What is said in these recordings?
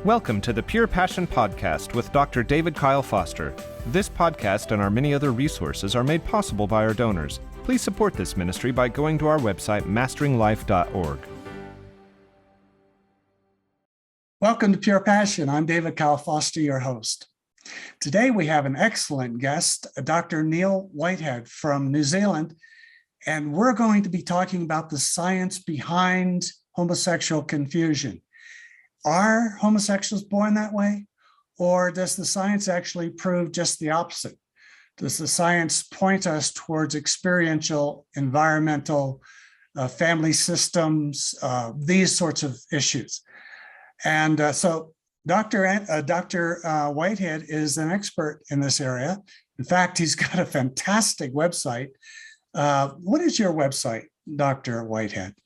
Welcome to the Pure Passion Podcast with Dr. David Kyle Foster. This podcast and our many other resources are made possible by our donors. Please support this ministry by going to our website, masteringlife.org. Welcome to Pure Passion. I'm David Kyle Foster, your host. Today we have an excellent guest, Dr. Neil Whitehead from New Zealand, and we're going to be talking about the science behind homosexual confusion. Are homosexuals born that way, or does the science actually prove just the opposite? Does the science point us towards experiential, environmental, family systems, these sorts of issues? And so Dr. Whitehead is an expert in this area. In fact, he's got a fantastic website. What is your website, Dr. Whitehead?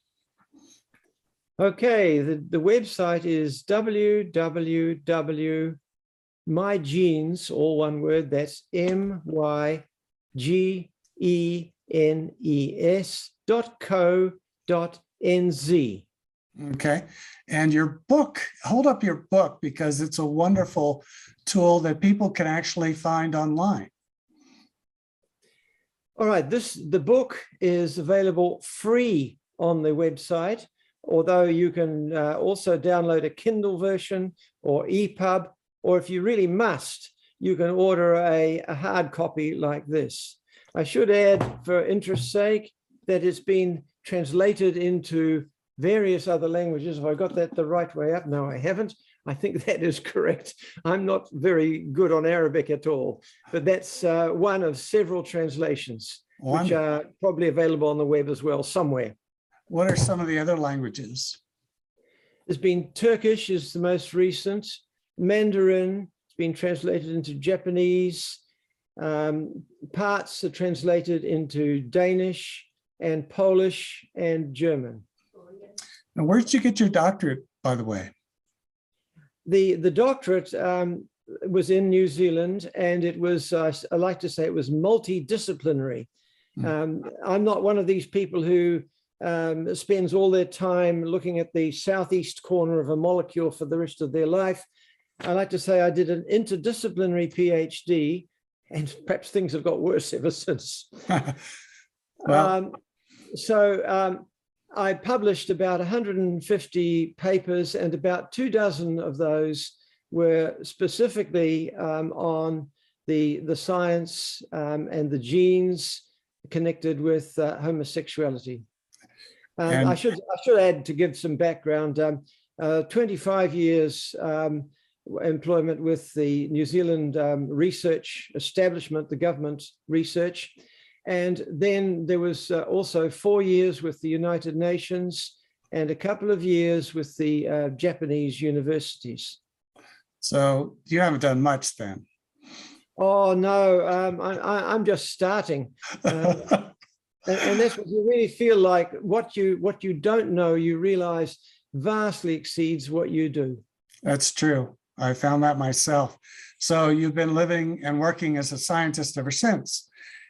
Okay, the website is www.mygenes, all one word, that's mygenes.co.nz. Okay, and your book, hold up your book because it's a wonderful tool that people can actually find online. All right, the book is available free on the website, although you can also download a Kindle version or EPUB, or if you really must, you can order a hard copy like this. I should add, for interest's sake, that it's been translated into various other languages. Have I got that the right way up? No, I haven't. I think that is correct. I'm not very good on Arabic at all, but that's one of several translations, which are probably available on the web as well somewhere. What are some of the other languages? There's been Turkish is the most recent, Mandarin, it's been translated into Japanese, parts are translated into Danish and Polish and German. Now, where did you get your doctorate, by the way? The doctorate was in New Zealand, and it was, I like to say, it was multidisciplinary. I'm not one of these people who spends all their time looking at the southeast corner of a molecule for the rest of their life. I like to say I did an interdisciplinary PhD, and perhaps things have got worse ever since. I published about 150 papers, and about 24 of those were specifically on the science and the genes connected with homosexuality. I should add, to give some background, 25 years employment with the New Zealand research establishment, the government research. And then there was also 4 years with the United Nations and a couple of years with the Japanese universities. So you haven't done much then? Oh, no, I'm just starting. And that's what you really feel like. What you don't know, you realize vastly exceeds what you do. That's true. I found that myself. So you've been living and working as a scientist ever since,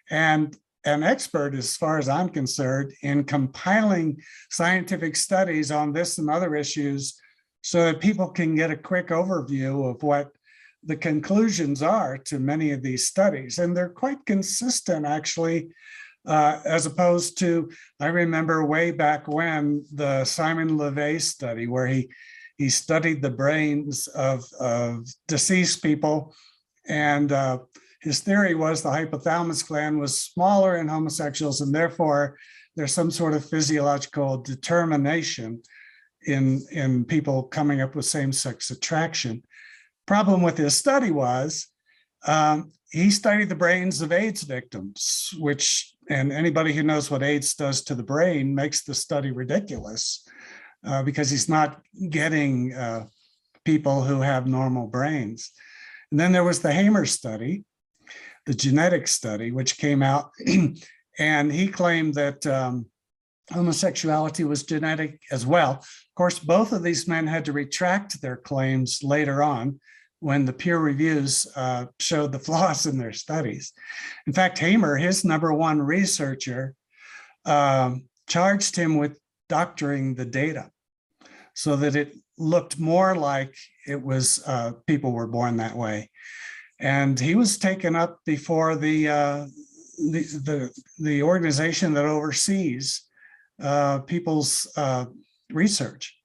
and an expert, as far as I'm concerned, in compiling scientific studies on this and other issues so that people can get a quick overview of what the conclusions are to many of these studies. And they're quite consistent, actually, as opposed to, I remember way back when, the Simon LeVay study, where he studied the brains of deceased people, and his theory was the hypothalamus gland was smaller in homosexuals, and therefore there's some sort of physiological determination in people coming up with same-sex attraction. Problem with his study was he studied the brains of AIDS victims, which, and anybody who knows what AIDS does to the brain makes the study ridiculous because he's not getting people who have normal brains. And then there was the Hamer study, the genetic study, which came out, and he claimed that homosexuality was genetic as well. Of course, both of these men had to retract their claims later on when the peer reviews showed the flaws in their studies. In fact, Hamer, his number one researcher, charged him with doctoring the data so that it looked more like it was people were born that way. And he was taken up before the organization that oversees people's research.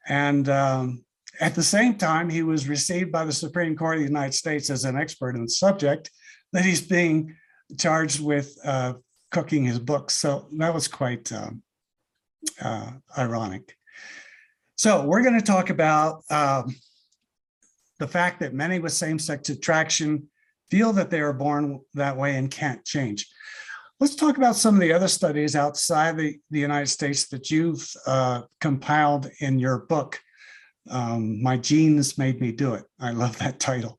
And at the same time, he was received by the Supreme Court of the United States as an expert in the subject that he's being charged with cooking his books. So that was quite ironic. So we're going to talk about the fact that many with same-sex attraction feel that they are born that way and can't change. Let's talk about some of the other studies outside the United States that you've compiled in your book, My Genes Made Me Do It. I love that title.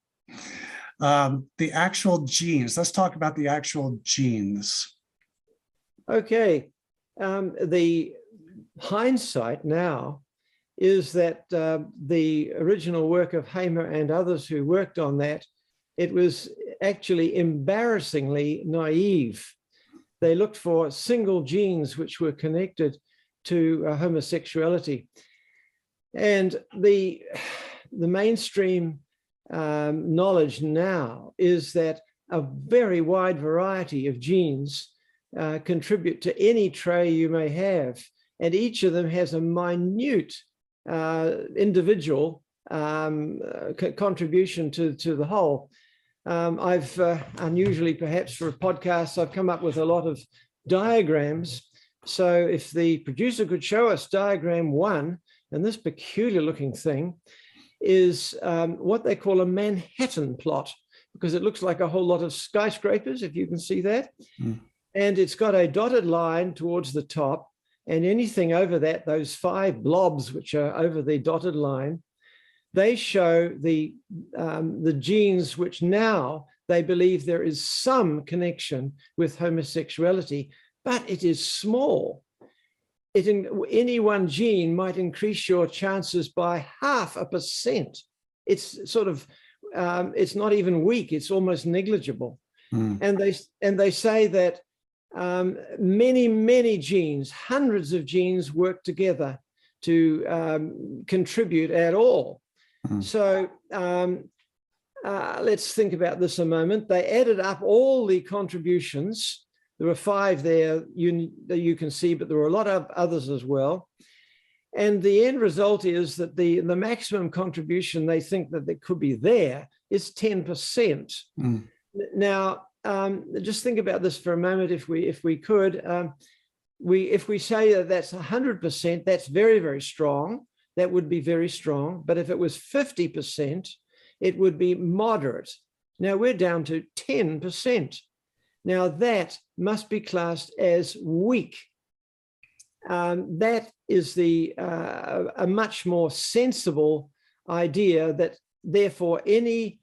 The actual genes. Let's talk about the actual genes. Okay. The hindsight now is that the original work of Hamer and others who worked on that, it was actually embarrassingly naive. They looked for single genes which were connected to homosexuality. And the mainstream knowledge now is that a very wide variety of genes contribute to any trait you may have. And each of them has a minute individual contribution to the whole. I've unusually, perhaps for a podcast, I've come up with a lot of diagrams. So if the producer could show us diagram 1, and this peculiar looking thing is what they call a Manhattan plot, because it looks like a whole lot of skyscrapers, if you can see that. Mm. And it's got a dotted line towards the top, and anything over that, those 5 blobs which are over the dotted line, they show the genes which now they believe there is some connection with homosexuality, but it is small. Any one gene might increase your chances by 0.5%. It's sort of, it's not even weak, it's almost negligible. Mm. And they say that many genes, hundreds of genes work together to contribute at all. Mm. So let's think about this a moment. They added up all the contributions. There were 5 there that you can see, but there were a lot of others as well. And the end result is that the maximum contribution they think that there could be there is 10%. Mm. Now, just think about this for a moment, if we could. If we say that that's 100%, that's very, very strong. That would be very strong. But if it was 50%, it would be moderate. Now we're down to 10%. Now that must be classed as weak. That is a much more sensible idea that therefore any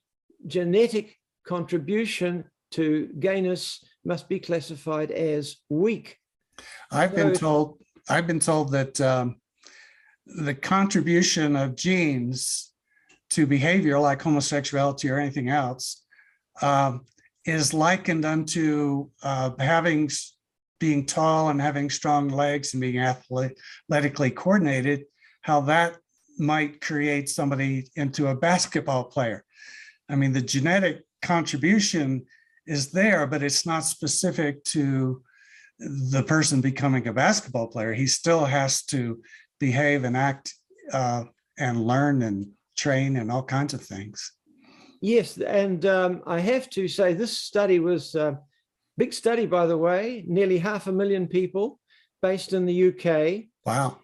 genetic contribution to gayness must be classified as weak. I've been told that the contribution of genes to behavior like homosexuality or anything else is likened unto being tall and having strong legs and being athletically coordinated, how that might create somebody into a basketball player. I mean, the genetic contribution is there, but it's not specific to the person becoming a basketball player. He still has to behave and act and learn and train and all kinds of things. Yes, and I have to say this study was a big study, by the way, nearly 500,000 people based in the UK. Wow.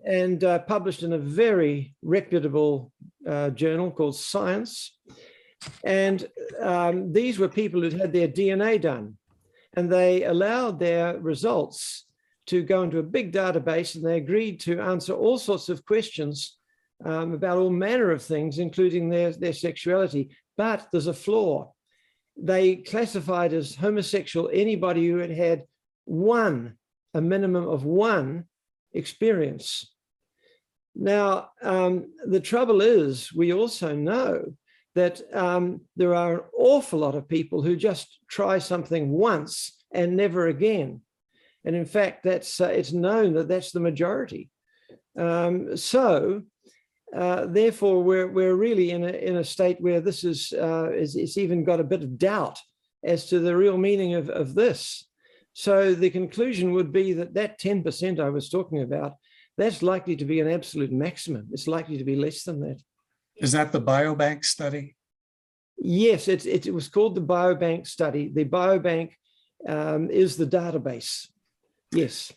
And published in a very reputable journal called Science. And these were people who'd had their DNA done, and they allowed their results to go into a big database, and they agreed to answer all sorts of questions about all manner of things, including their sexuality. But there's a flaw. They classified as homosexual anybody who had had a minimum of one experience. Now, the trouble is, we also know that there are an awful lot of people who just try something once and never again. And in fact, it's known that that's the majority. So therefore, we're really in a state where this it's even got a bit of doubt as to the real meaning of this. So the conclusion would be that 10% I was talking about, that's likely to be an absolute maximum. It's likely to be less than that. Is that the biobank study? Yes, it was called the biobank study. The biobank is the database. Yes.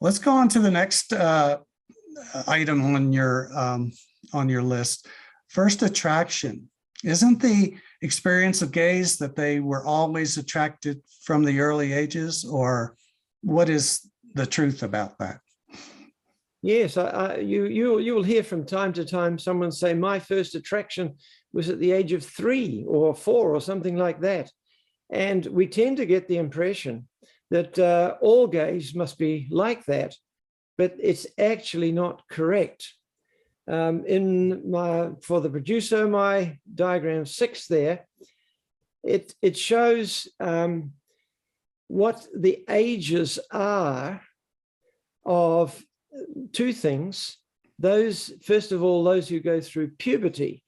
Let's go on to the next item on your list. First attraction. Isn't the experience of gays that they were always attracted from the early ages, or what is the truth about that? Yes, you will hear from time to time someone say, my first attraction was at the age of 3 or 4 or something like that. And we tend to get the impression that all gays must be like that, but it's actually not correct. For the producer, my diagram 6 there, it shows what the ages are of 2 things. Those, first of all, those who go through puberty,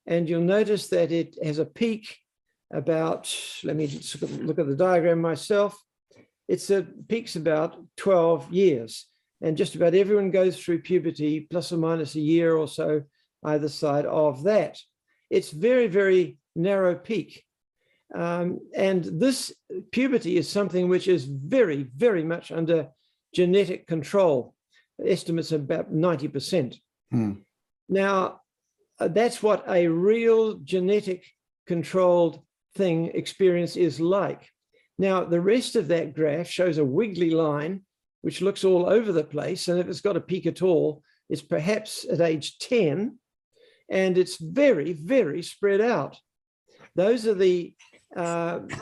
and you'll notice that it has a peak about, let me just look at the diagram myself. Peaks about 12 years, and just about everyone goes through puberty, plus or minus a year or so either side of that. It's very, very narrow peak. And this puberty is something which is very, very much under genetic control. Estimates about 90%. Now, that's what a real genetic controlled experience is like. Now, the rest of that graph shows a wiggly line, which looks all over the place. And if it's got a peak at all, it's perhaps at age 10, and it's very, very spread out. Those are the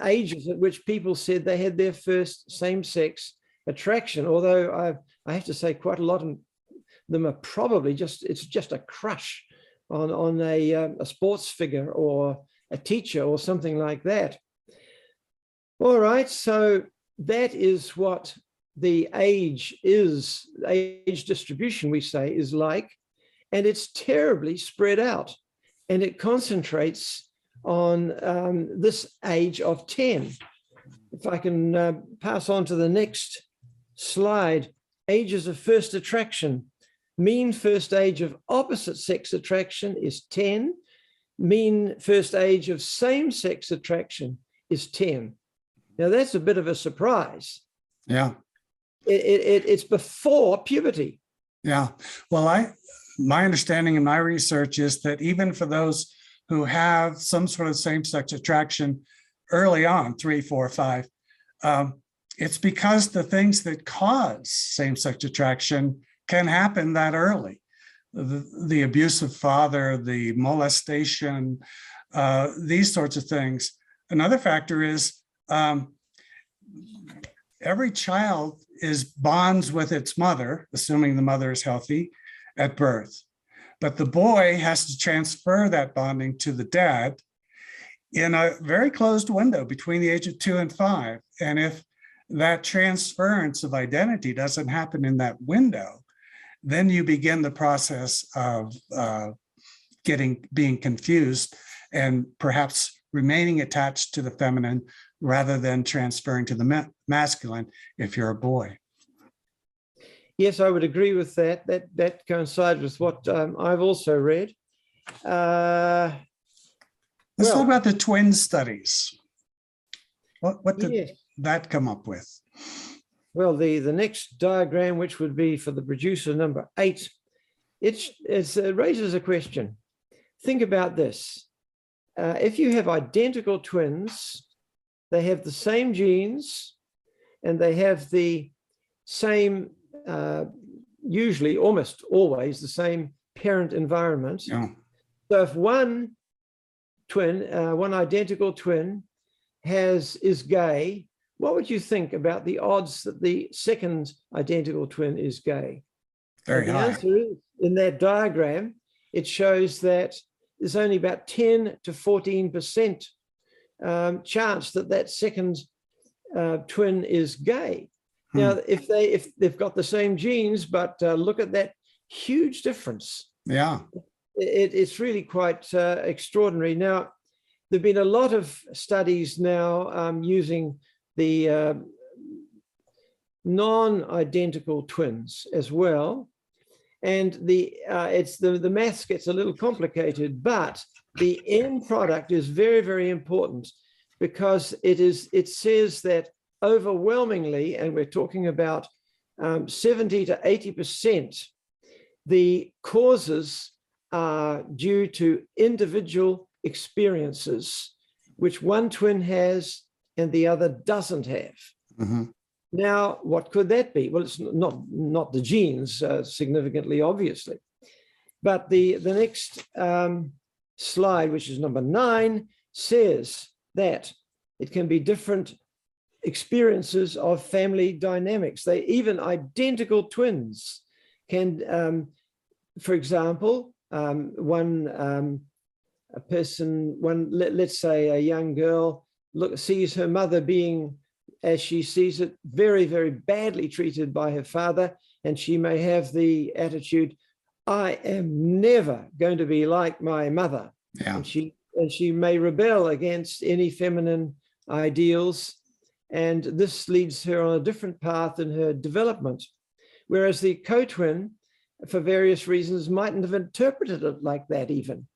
ages at which people said they had their first same-sex attraction, although I have to say quite a lot of them are probably it's just a crush on a sports figure or a teacher or something like that. All right, so that is what the age distribution, we say, is like, and it's terribly spread out, and it concentrates on this age of 10. If I can pass on to the next slide, ages of first attraction. Mean first age of opposite sex attraction is 10. Mean first age of same-sex attraction is 10. Now, that's a bit of a surprise. Yeah. It's before puberty. Yeah. Well, my understanding in my research is that even for those who have some sort of same-sex attraction early on, 3, 4, 5, it's because the things that cause same-sex attraction can happen that early. The abusive father, the molestation, these sorts of things. Another factor is every child bonds with its mother, assuming the mother is healthy, at birth. But the boy has to transfer that bonding to the dad in a very closed window between the age of 2 and 5. And if that transference of identity doesn't happen in that window, then you begin the process of being confused and perhaps remaining attached to the feminine rather than transferring to the masculine if you're a boy. Yes, I would agree with that. That coincides with what I've also read. Let's talk about the twin studies. What did that come up with? Well, the next diagram, which would be for the producer number 8, it raises a question. Think about this. If you have identical twins, they have the same genes and they have the same, usually almost always the same parent environment. Yeah. So if one identical twin is gay, what would you think about the odds that the second identical twin is gay? Very high. The answer is, in that diagram, it shows that there's only about 10 to 14% chance that second twin is gay. Now, if they've got the same genes, but look at that huge difference Yeah. It's really quite extraordinary. Now, there have been a lot of studies now using the non-identical twins as well. And the maths gets a little complicated, but the end product is very, very important, because it says that overwhelmingly, and we're talking about 70 to 80%, the causes are due to individual experiences, which one twin has and the other doesn't have. Mm-hmm. Now, what could that be? Well, it's not the genes, significantly, obviously. But the next slide, which is number 9, says that it can be different experiences of family dynamics. Even identical twins can, for example, let's say a young girl sees her mother being, as she sees it, very, very badly treated by her father, and she may have the attitude, I am never going to be like my mother. Yeah. And she may rebel against any feminine ideals, and this leads her on a different path in her development. Whereas the co-twin, for various reasons, mightn't have interpreted it like that even.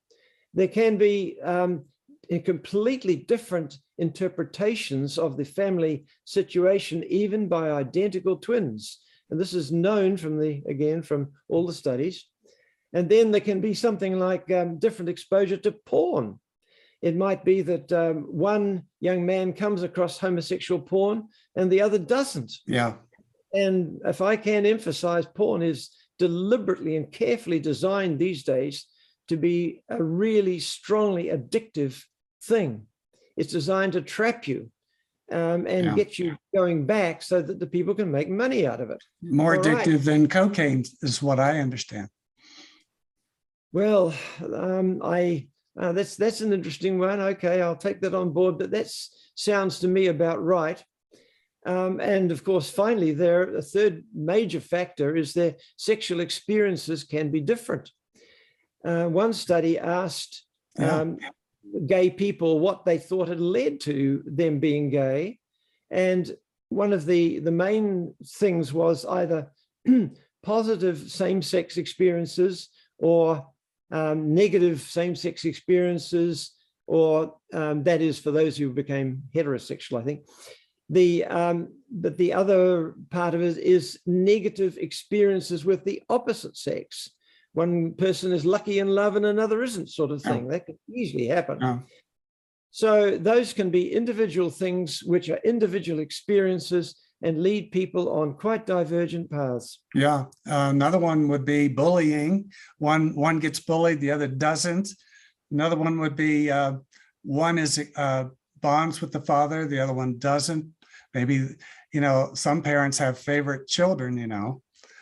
There can be completely different interpretations of the family situation, even by identical twins. And this is known from all the studies. And then there can be something like different exposure to porn. It might be that one young man comes across homosexual porn and the other doesn't. Yeah. And if I can emphasize, porn is deliberately and carefully designed these days to be a really strongly addictive thing. It's designed to trap you and get you going back so that the people can make money out of it. More addictive than cocaine is what I understand. Well, that's an interesting one. Okay, I'll take that on board, but that sounds to me about right. And of course, finally, a third major factor is their sexual experiences can be different. One study asked gay people what they thought had led to them being gay. And one of the main things was either positive same-sex experiences or negative same-sex experiences, or that is for those who became heterosexual, I think. But the other part of it is negative experiences with the opposite sex. One person is lucky in love and another isn't, sort of thing. That can easily happen. So those can be individual things, which are individual experiences and lead people on quite divergent paths. Yeah. Another one would be bullying. One gets bullied, the other doesn't. Another one would be one is bonds with the father, the other one doesn't. Maybe, some parents have favorite children,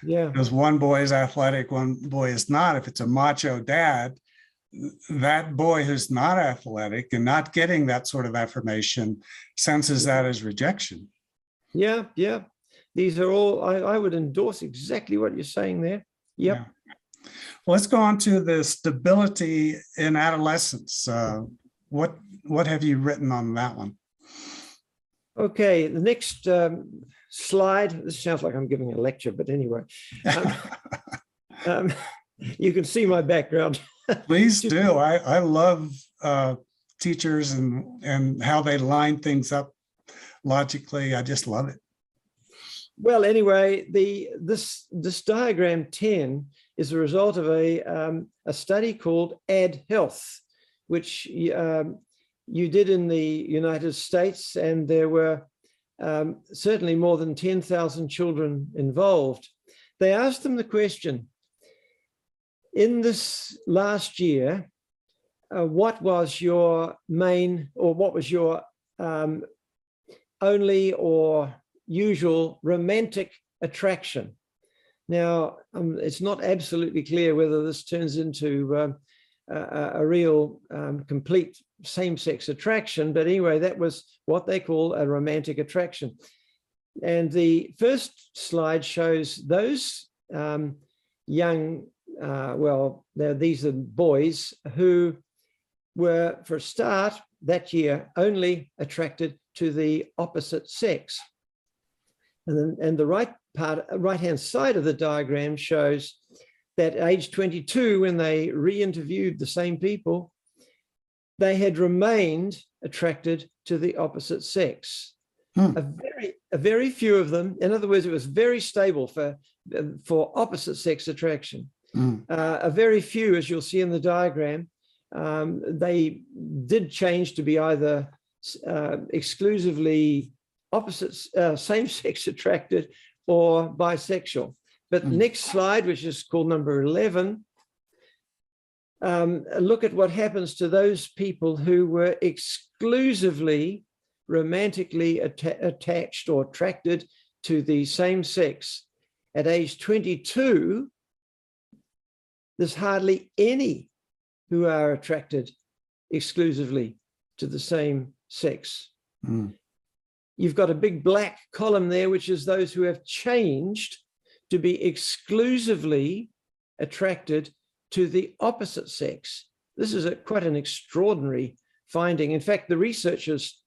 Yeah. Because one boy is athletic, one boy is not. If it's a macho dad, that boy who's not athletic and not getting that sort of affirmation senses that as rejection. Yeah. These are all, I would endorse exactly what you're saying there. Yep. Yeah. Well, let's go on to the stability in adolescence. What have you written on that one? Okay, the next slide. This sounds like I'm giving a lecture, but anyway. You can see my background. Please do. I love teachers and how they line things up logically. I just love it. Well, anyway, this diagram 10 is a result of a study called Ad Health, which you did in the United States, and there were certainly more than 10,000 children involved. They asked them the question, in this last year, what was your main, or what was your only or usual romantic attraction? Now, it's not absolutely clear whether this turns into a real complete same-sex attraction, but anyway, that was what they call a romantic attraction. And the first slide shows those young these are boys who were, for a start, that year only attracted to the opposite sex. And the right-hand side of the diagram shows that at age 22, when they re-interviewed the same people, they had remained attracted to the opposite sex. A very few of them, in other words, it was very stable for opposite sex attraction. A very few, as you'll see in the diagram, they did change to be either exclusively same-sex attracted or bisexual. But next slide, which is called number 11, look at what happens to those people who were exclusively romantically attached or attracted to the same sex. At age 22, there's hardly any who are attracted exclusively to the same sex. You've got a big black column there, which is those who have changed to be exclusively attracted to the opposite sex. This is quite an extraordinary finding. In fact, the researchers,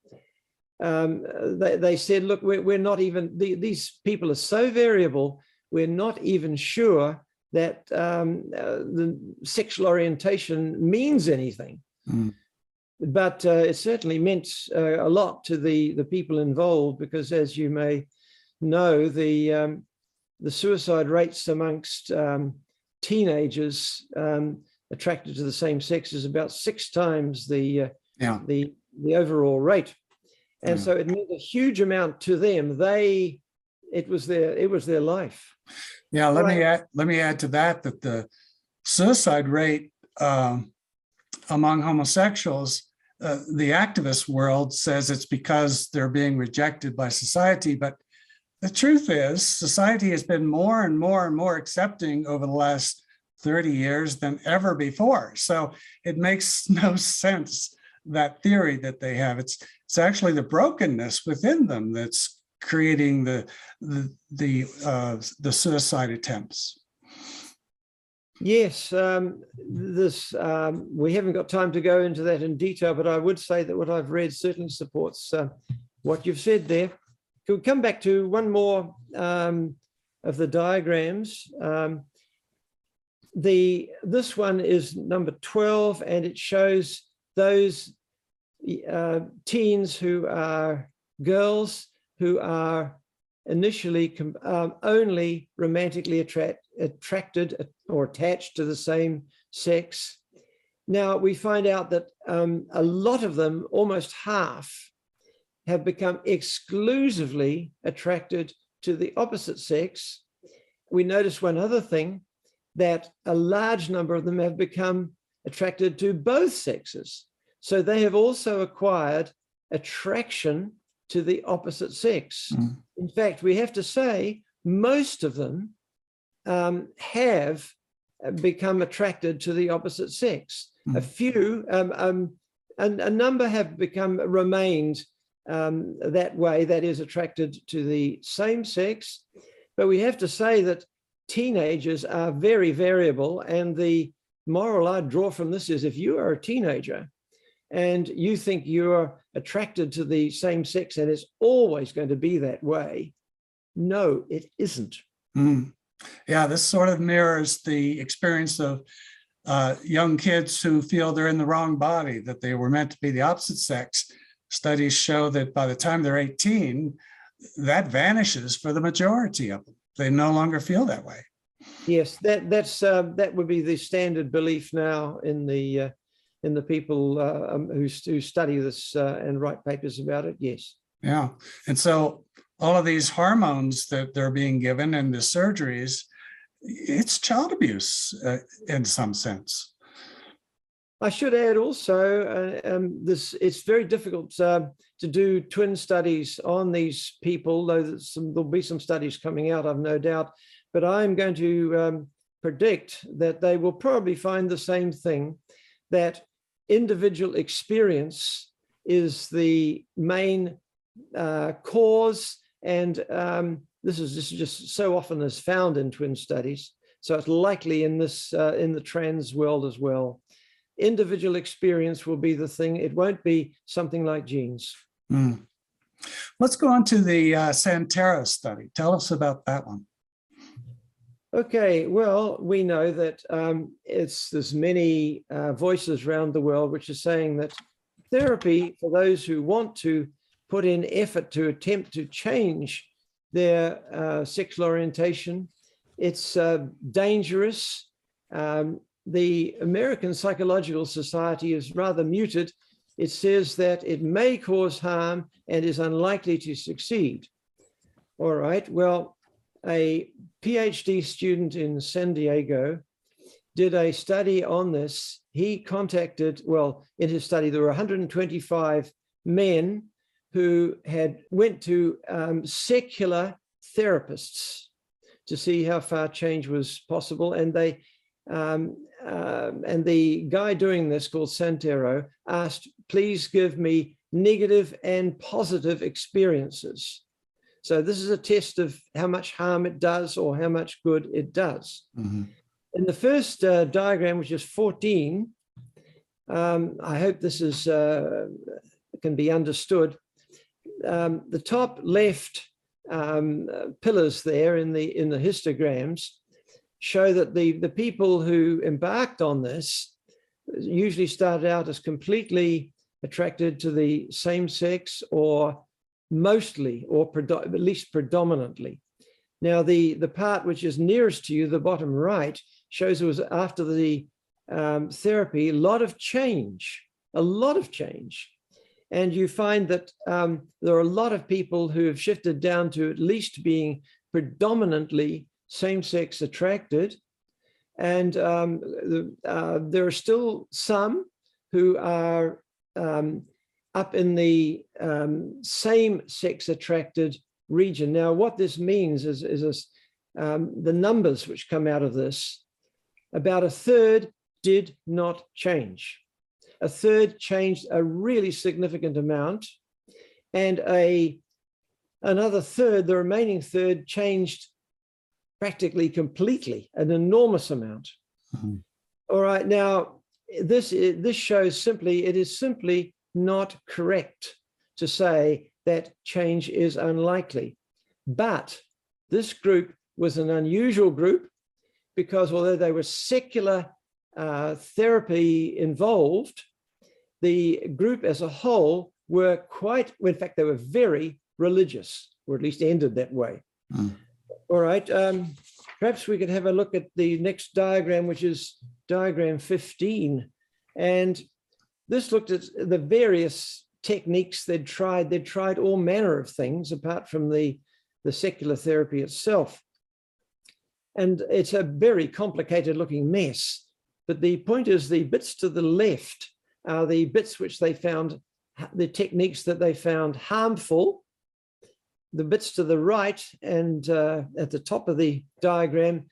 they said, look, we're not even, these people are so variable, we're not even sure that the sexual orientation means anything. But it certainly meant a lot to the people involved, because as you may know, the suicide rates amongst teenagers attracted to the same sex is about 6 times the overall rate. And so it meant a huge amount to them. It was their life. Yeah, let me add to that the suicide rate among homosexuals, the activist world says it's because they're being rejected by society, but the truth is society has been more and more and more accepting over the last 30 years than ever before. So it makes no sense, that theory that they have. It's actually the brokenness within them that's creating the suicide attempts. Yes, we haven't got time to go into that in detail, but I would say that what I've read certainly supports what you've said there. Can we come back to one more of the diagrams? This one is number 12, and it shows those teens who are girls who are initially only romantically attracted or attached to the same sex. Now we find out that a lot of them, almost half, have become exclusively attracted to the opposite sex. We notice one other thing, that a large number of them have become attracted to both sexes. So they have also acquired attraction to the opposite sex. In fact, we have to say most of them have become attracted to the opposite sex. A few, a number have remained that way, that is, attracted to the same sex. But we have to say that teenagers are very variable, and the moral I draw from this is, if you are a teenager and you think you're attracted to the same sex and it's always going to be that way, no, it isn't. Yeah, this sort of mirrors the experience of young kids who feel they're in the wrong body, that they were meant to be the opposite sex. Studies show that by the time they're 18, that vanishes for the majority of them. They no longer feel that way. Yes, that would be the standard belief now in the people who study this and write papers about it. Yes. Yeah, and so all of these hormones that they're being given and the surgeries, it's child abuse in some sense. I should add also, it's very difficult to do twin studies on these people, though there'll be some studies coming out, I've no doubt, but I'm going to predict that they will probably find the same thing, that individual experience is the main cause, and this is just so often is found in twin studies. So it's likely in this in the trans world as well. Individual experience will be the thing. It won't be something like genes. Mm. Let's go on to the Santero study. Tell us about that one. Okay, well, we know that there's many voices around the world which are saying that therapy for those who want to put in effort to attempt to change their sexual orientation, it's dangerous. The American Psychological Society is rather muted. It says that it may cause harm and is unlikely to succeed. All right, well, a PhD student in San Diego did a study on this. He contacted, well, in his study, there were 125 men who went to secular therapists to see how far change was possible. And they and the guy doing this, called Santero, asked, please give me negative and positive experiences. So this is a test of how much harm it does or how much good it does. Mm-hmm. In the first diagram, which is 14, I hope this is can be understood. The top left pillars there in the histograms show that the people who embarked on this usually started out as completely attracted to the same sex, or mostly, or at least predominantly. Now, the part which is nearest to you, the bottom right, shows it was after the therapy, a lot of change. And you find that there are a lot of people who have shifted down to at least being predominantly same-sex attracted. And there are still some who are up in the same-sex attracted region. Now, what this means is the numbers which come out of this, about a third did not change. A third changed a really significant amount, and another third, the remaining third, changed practically completely, an enormous amount. Mm-hmm. All right, now this shows simply, it is simply not correct to say that change is unlikely. But this group was an unusual group because although they were secular therapy involved, the group as a whole were quite, in fact, they were very religious, or at least ended that way. Mm. All right, perhaps we could have a look at the next diagram, which is diagram 15. And this looked at the various techniques they'd tried. They'd tried all manner of things apart from the secular therapy itself. And it's a very complicated looking mess. But the point is, the bits to the left are the bits which they found, the techniques that they found harmful. The bits to the right and at the top of the diagram,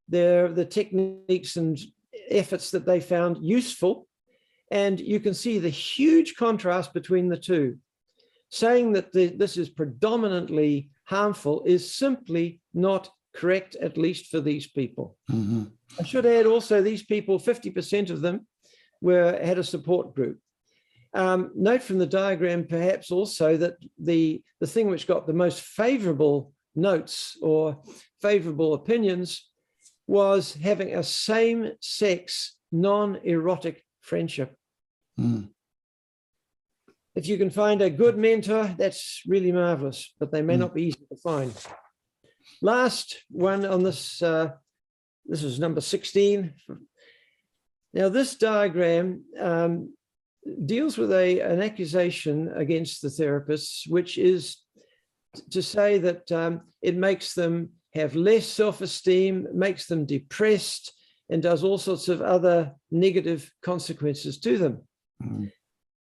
they're the techniques and efforts that they found useful. And you can see the huge contrast between the two. Saying that this is predominantly harmful is simply not correct, at least for these people. Mm-hmm. I should add also, these people, 50% of them had a support group. Note from the diagram perhaps also that the thing which got the most favorable notes or favorable opinions was having a same-sex, non-erotic friendship. Mm. If you can find a good mentor, that's really marvelous, but they may not be easy to find. Last one on this, this is number 16. Now, this diagram deals with an accusation against the therapists, which is to say that it makes them have less self-esteem, makes them depressed, and does all sorts of other negative consequences to them. Mm.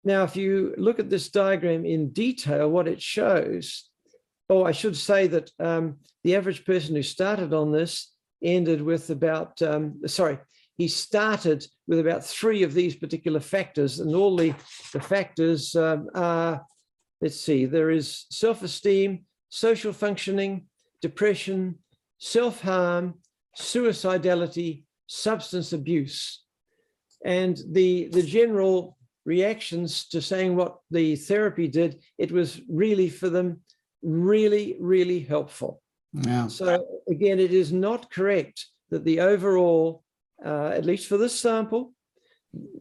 Now, if you look at this diagram in detail, what it shows, I should say that the average person who started on this ended with about, he started with about 3 of these particular factors, and all the factors are, let's see, there is self-esteem, social functioning, depression, self-harm, suicidality, substance abuse. And the general reactions to saying what the therapy did, it was really for them really, really helpful. Yeah. So again, it is not correct that the overall, at least for this sample,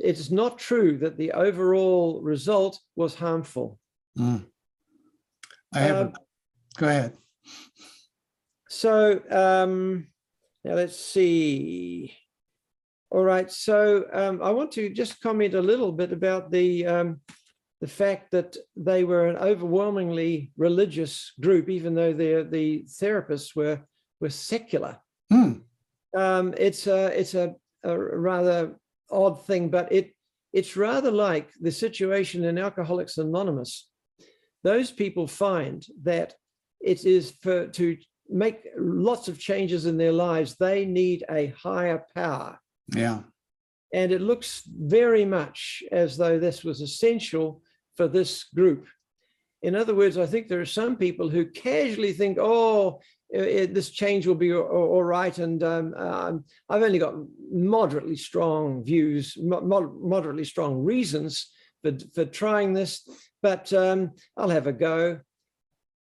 it is not true that the overall result was harmful. Mm. Go ahead. So now let's see. All right, so I want to just comment a little bit about the fact that they were an overwhelmingly religious group, even though the therapists were secular. It's a rather odd thing, but it's rather like the situation in Alcoholics Anonymous. Those people find that it is to make lots of changes in their lives, they need a higher power. Yeah. And it looks very much as though this was essential for this group. In other words, I think there are some people who casually think, oh, this change will be all right. And I've only got moderately strong views, moderately strong reasons for trying this, but I'll have a go.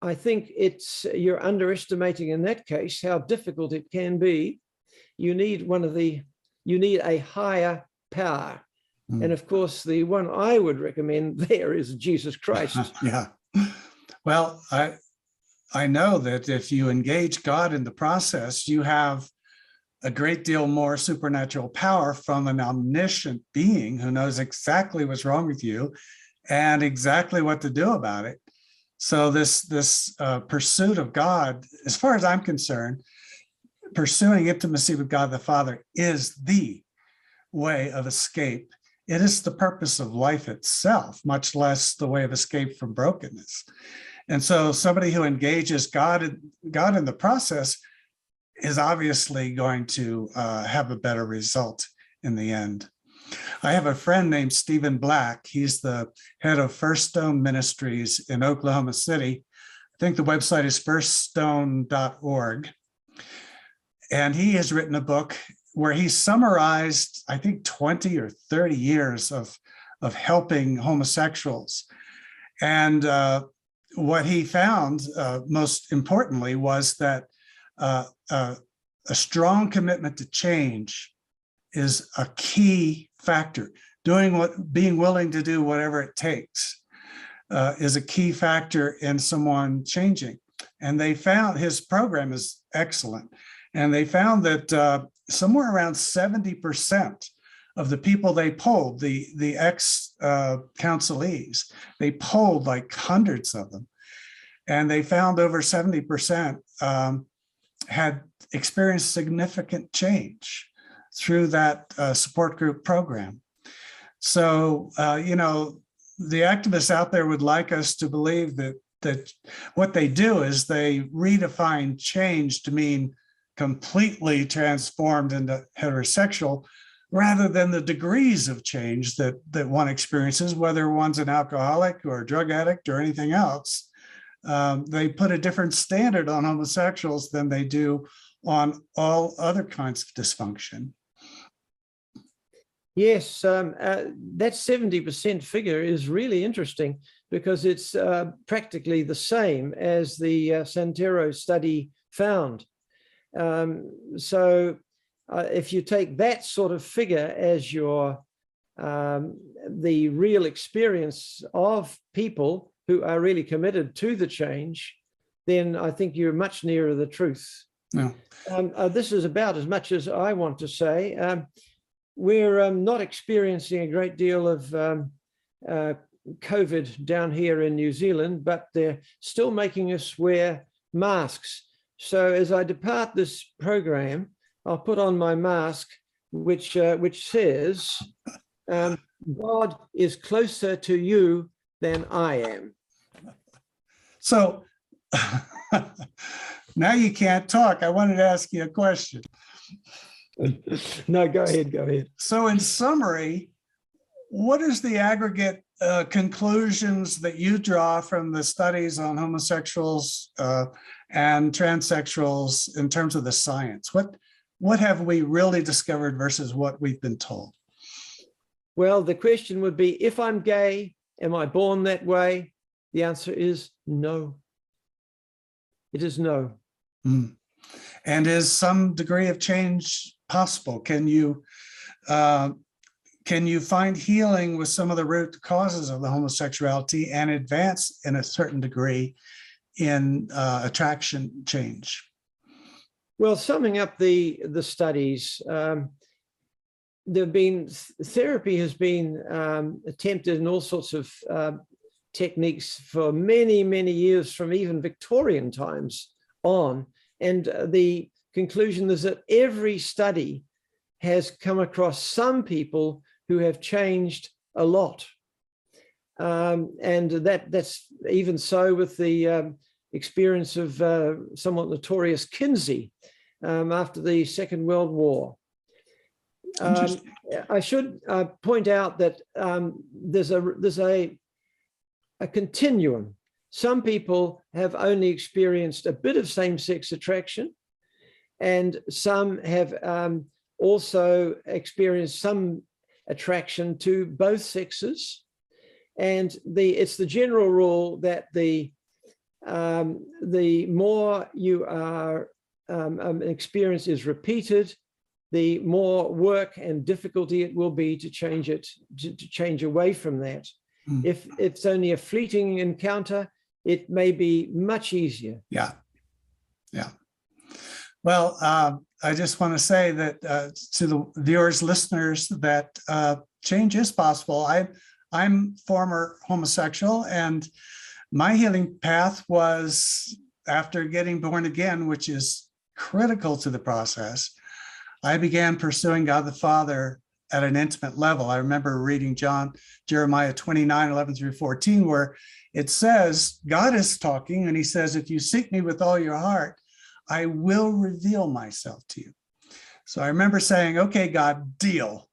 I think you're underestimating in that case how difficult it can be. You need a higher power. And of course, the one I would recommend there is Jesus Christ. Yeah. Well, I know that if you engage God in the process, you have a great deal more supernatural power from an omniscient being who knows exactly what's wrong with you and exactly what to do about it. So this pursuit of God, as far as I'm concerned, pursuing intimacy with God the Father is the way of escape. It is the purpose of life itself, much less the way of escape from brokenness. And so somebody who engages God in the process is obviously going to have a better result in the end. I have a friend named Stephen Black. He's the head of First Stone Ministries in Oklahoma City. I think the website is firststone.org. And he has written a book where he summarized, I think, 20 or 30 years of helping homosexuals. And what he found, most importantly, was that a strong commitment to change is a key factor. Being willing to do whatever it takes is a key factor in someone changing. And they found his program is excellent. And they found that somewhere around 70% of the people they polled, the ex-counselees, they polled like hundreds of them. And they found over 70% had experienced significant change through that support group program. So, the activists out there would like us to believe that what they do is they redefine change to mean completely transformed into heterosexual, rather than the degrees of change that one experiences, whether one's an alcoholic or a drug addict or anything else. They put a different standard on homosexuals than they do on all other kinds of dysfunction. Yes, that 70% figure is really interesting because it's practically the same as the Santero study found. So if you take that sort of figure as your the real experience of people who are really committed to the change, then I think you're much nearer the truth. Yeah. This is about as much as I want to say. We're not experiencing a great deal of COVID down here in New Zealand, but they're still making us wear masks. So as I depart this program, I'll put on my mask, which says, God is closer to you than I am. So now you can't talk. I wanted to ask you a question. No, go ahead. So in summary, what is the aggregate conclusions that you draw from the studies on homosexuals and transsexuals in terms of the science? what have we really discovered versus what we've been told? Well, the question would be, if I'm gay, am I born that way? The answer is no. It is no. Mm. And is some degree of change possible? Can you find healing with some of the root causes of the homosexuality and advance in a certain degree in attraction change? Well, summing up the studies, therapy has been attempted in all sorts of techniques for many, many years, from even Victorian times on. And the conclusion is that every study has come across some people who have changed a lot. And that's even so with the experience of somewhat notorious Kinsey after the Second World War. I should point out that there's a continuum. Some people have only experienced a bit of same-sex attraction, and some have also experienced some attraction to both sexes. And it's the general rule that the more you are experience is repeated, the more work and difficulty it will be to change it, to change away from that. Mm. If it's only a fleeting encounter, it may be much easier. Yeah. Well, I just want to say that to the viewers, listeners, that change is possible. I'm former homosexual, and my healing path was after getting born again, which is critical to the process. I began pursuing God the Father at an intimate level. I remember reading Jeremiah 29:11-14, where it says, God is talking, and he says, if you seek me with all your heart, I will reveal myself to you. So I remember saying, okay, God, deal.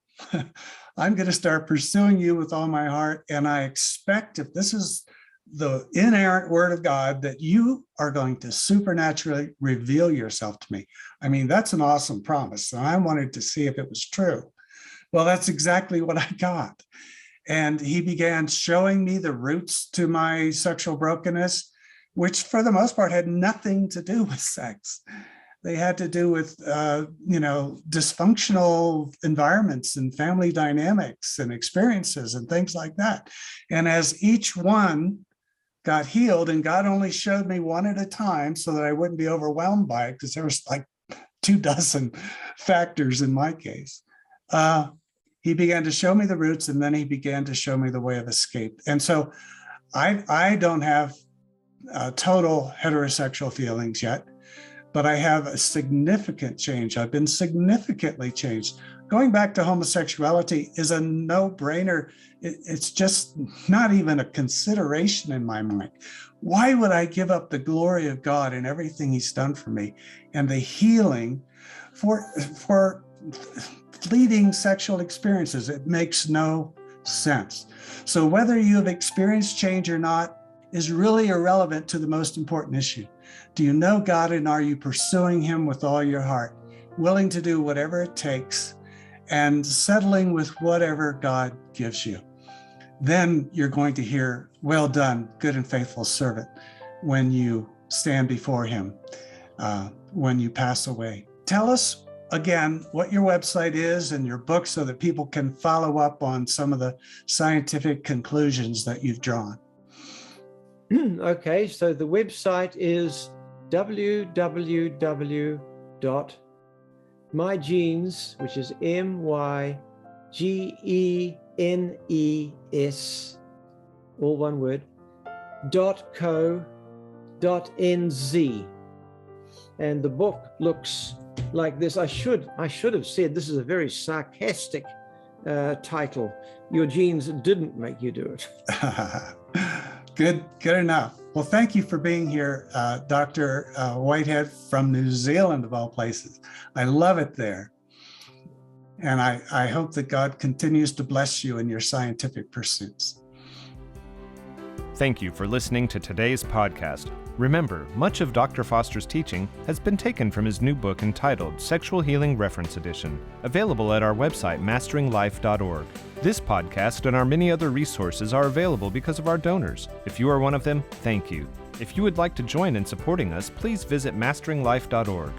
I'm going to start pursuing you with all my heart. And I expect, if this is the inerrant word of God, that you are going to supernaturally reveal yourself to me. I mean, that's an awesome promise. And I wanted to see if it was true. Well, that's exactly what I got. And he began showing me the roots to my sexual brokenness, which for the most part had nothing to do with sex. They had to do with, dysfunctional environments and family dynamics and experiences and things like that. And as each one got healed, and God only showed me one at a time so that I wouldn't be overwhelmed by it, because there was like 24 factors in my case. He began to show me the roots, and then he began to show me the way of escape. And so I don't have total heterosexual feelings yet, but I have a significant change. I've been significantly changed. Going back to homosexuality is a no-brainer. It's just not even a consideration in my mind. Why would I give up the glory of God and everything he's done for me and the healing for fleeting sexual experiences? It makes no sense. So whether you have experienced change or not is really irrelevant to the most important issue. Do you know God, and are you pursuing him with all your heart, willing to do whatever it takes and settling with whatever God gives you? Then you're going to hear, well done, good and faithful servant, when you stand before him, when you pass away. Tell us again what your website is and your book so that people can follow up on some of the scientific conclusions that you've drawn. Okay, so the website is www.mygenes, which is MYGENES, all one word, .co.nz. And the book looks like this. I should have said this is a very sarcastic title. Your genes didn't make you do it. Good enough. Well, thank you for being here, Dr. Whitehead from New Zealand, of all places. I love it there. And I hope that God continues to bless you in your scientific pursuits. Thank you for listening to today's podcast. Remember, much of Dr. Foster's teaching has been taken from his new book entitled Sexual Healing Reference Edition, available at our website, masteringlife.org. This podcast and our many other resources are available because of our donors. If you are one of them, thank you. If you would like to join in supporting us, please visit masteringlife.org.